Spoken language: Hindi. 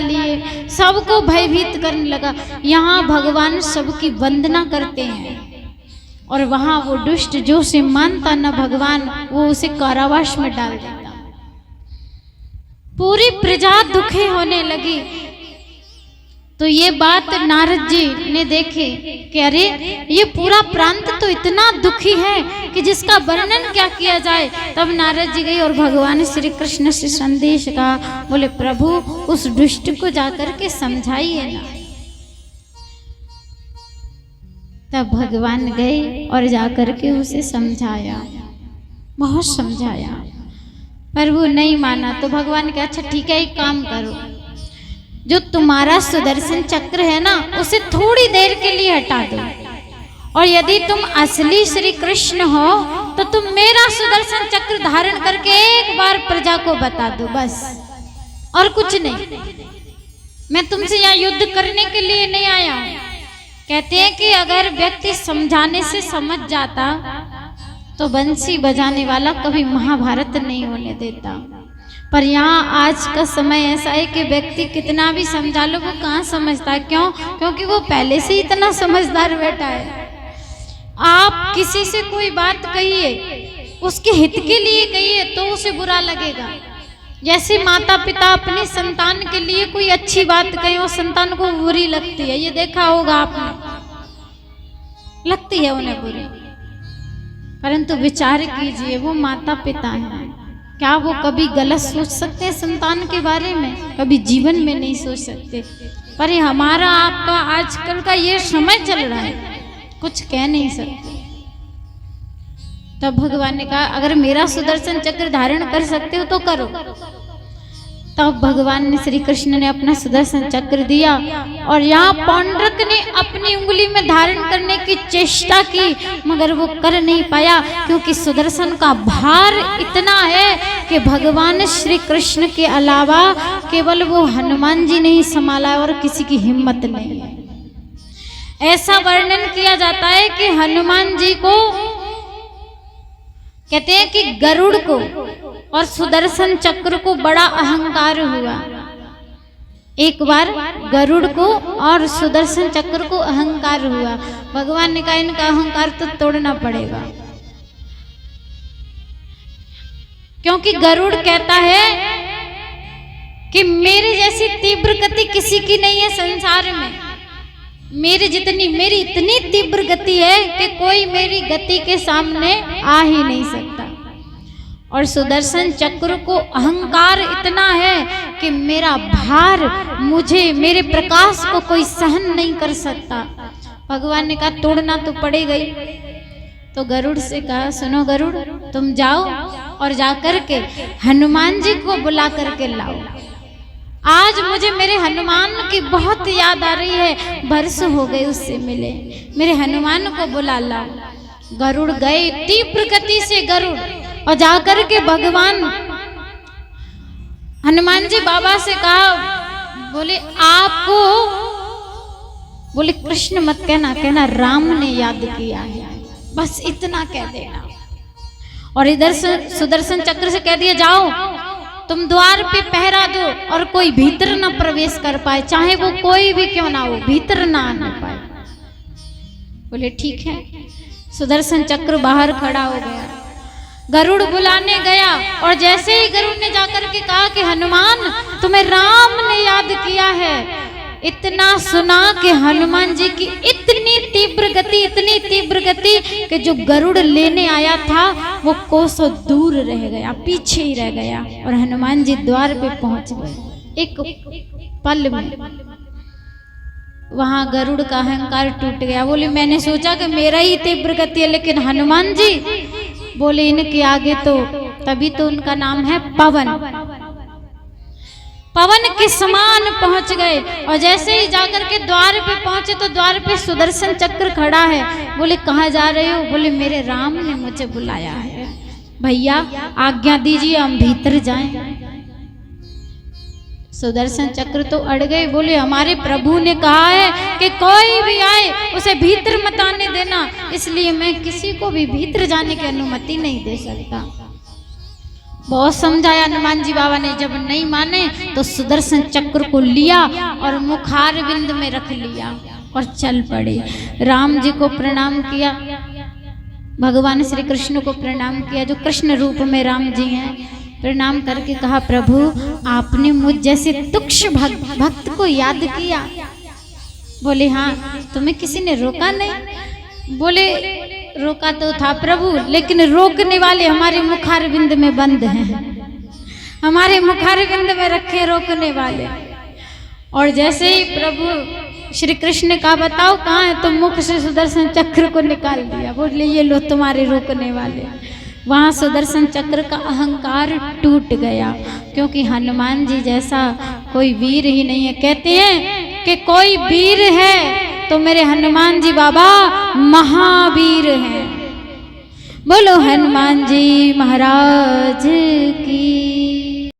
लिए सबको भयभीत करने लगा। यहाँ भगवान सबकी वंदना करते हैं और वहां वो दुष्ट जो से मानता न भगवान, वो उसे कारावास में डाल देता। पूरी प्रजा दुखी होने लगी। तो ये बात नारद जी ने देखे कि अरे ये पूरा प्रांत तो इतना दुखी है कि जिसका वर्णन क्या किया जाए। तब नारद जी गए और भगवान श्री कृष्ण से संदेश कहा। बोले प्रभु उस दुष्ट को जाकर के समझाइए ना। तब भगवान गए और जाकर के उसे समझाया, बहुत समझाया, पर वो नहीं माना। तो भगवान कहा अच्छा ठीक है, एक काम करो, जो तुम्हारा सुदर्शन चक्र है ना उसे थोड़ी देर के लिए हटा दो, और यदि तुम असली श्री कृष्ण हो तो तुम मेरा सुदर्शन चक्र धारण करके एक बार प्रजा को बता दो, बस, और कुछ नहीं। मैं तुमसे यहाँ युद्ध करने के लिए नहीं आया हूं। कहते हैं कि अगर व्यक्ति समझाने से समझ जाता तो बंसी बजाने वाला कभी महाभारत नहीं होने देता। पर यहाँ आज का समय ऐसा है कि व्यक्ति कितना भी समझा लो वो कहाँ समझता है। क्यों? क्योंकि वो पहले से इतना समझदार बैठा है। आप किसी से कोई बात कहिए, उसके हित के लिए कहिए तो उसे बुरा लगेगा। जैसे माता पिता अपने संतान के लिए कोई अच्छी बात कहें और संतान को बुरी लगती है, ये देखा होगा आपने, लगती है उन्हें बुरी। परंतु विचार कीजिए, वो माता पिता हैं, क्या वो कभी गलत सोच सकते हैं संतान के बारे में? कभी जीवन में नहीं सोच सकते। पर ये हमारा आपका आजकल का ये समय चल रहा है, कुछ कह नहीं सकते। तब भगवान ने कहा अगर मेरा सुदर्शन चक्र धारण कर सकते हो तो करो। तब भगवान ने श्री कृष्ण ने अपना सुदर्शन चक्र दिया और यहाँ पौंड्रक ने अपनी उंगली में धारण करने की चेष्टा की, मगर वो कर नहीं पाया, क्योंकि सुदर्शन का भार इतना है कि भगवान श्री कृष्ण के अलावा केवल वो हनुमान जी ने ही संभाला और किसी की हिम्मत नहीं है। ऐसा वर्णन किया जाता है कि हनुमान जी को कहते हैं कि गरुड़ को और सुदर्शन चक्र को बड़ा अहंकार हुआ। एक बार गरुड़ को और सुदर्शन चक्र को अहंकार हुआ। भगवान ने कहा इनका अहंकार तो तोड़ना पड़ेगा, क्योंकि गरुड़ कहता है कि मेरे जैसी तीव्र गति किसी की नहीं है संसार में। मेरी इतनी तीव्र गति है कि कोई मेरी गति के सामने आ ही नहीं सकता। और सुदर्शन चक्र को अहंकार इतना है कि मेरा भार, मेरे प्रकाश को कोई सहन नहीं कर सकता। भगवान ने कहा तोड़ना तो पड़ेगा ही। तो गरुड़ से कहा सुनो गरुड़, तुम जाओ और जाकर के हनुमान जी को बुला करके लाओ। आज मुझे मेरे हनुमान की बहुत याद आ रही है, वर्ष हो गए उससे मिले, मेरे हनुमान को बुला लाओ। गरुड़ गए तीव्र गति से गरुड़, और जाकर के भगवान हनुमान जी बाबा से कहा, बोले आपको, बोले कृष्ण मत कहना, कहना राम ने याद किया है, बस इतना कह देना। और इधर से सुदर्शन चक्र से कह दिया जाओ तुम द्वार पे पहरा दो और कोई भीतर ना प्रवेश कर पाए, चाहे वो कोई भी क्यों ना हो, भीतर ना आना पाए। बोले ठीक है। सुदर्शन चक्र बाहर खड़ा हो गया। गरुड़ बुलाने गया और जैसे ही गरुड़ ने जाकर के कहा कि हनुमान तुम्हें राम ने याद किया है, इतना सुना कि हनुमान जी की इतनी तीव्र गति कि जो गरुड़ लेने आया था वो कोसों दूर रह गया, पीछे ही रह गया, और हनुमान जी द्वार पे पहुंच गए एक पल में। वहां गरुड़ का अहंकार टूट गया। बोले मैंने सोचा कि मेरा ही तीव्र गति है, लेकिन हनुमान जी, बोले इनके आगे तो, तभी तो उनका नाम है पवन, पवन के समान पहुंच गए। और जैसे ही जाकर के द्वार पे पहुंचे तो द्वार पे सुदर्शन चक्र खड़ा है। बोले कहाँ जा रहे हो? बोले मेरे राम ने मुझे बुलाया है, भैया आज्ञा दीजिए हम भीतर जाएं। सुदर्शन चक्र तो अड़ गए। बोले हमारे प्रभु ने कहा है कि कोई भी आए उसे भीतर मत आने देना, इसलिए मैं किसी को भी भीतर जाने की अनुमति नहीं दे सकता। बहुत समझाया हनुमान जी बाबा ने, जब नहीं माने तो सुदर्शन चक्र को लिया और मुखार बिंद में रख लिया और चल पड़े। राम जी को प्रणाम किया, भगवान श्री कृष्ण को प्रणाम किया, जो कृष्ण रूप में राम जी हैं। प्रणाम करके कहा, प्रभु आपने मुझ जैसे तुक्ष भक्त को याद किया। बोले हाँ, तुम्हें किसी ने रोका नहीं? बोले रोका तो था प्रभु, लेकिन रोकने वाले हमारे मुखार बिंद में बंद हैं, हमारे मुखार बिंद में रखे रोकने वाले। और जैसे ही प्रभु श्री कृष्ण ने कहा बताओ कहाँ है, तो मुख से सुदर्शन चक्र को निकाल दिया। बोले ये लो तुम्हारे रोकने वाले। वहाँ सुदर्शन चक्र का अहंकार टूट गया, क्योंकि हनुमान जी जैसा कोई वीर ही नहीं है। कहते हैं कि कोई वीर है तो मेरे हनुमान जी बाबा महावीर हैं। बोलो हनुमान जी महाराज की।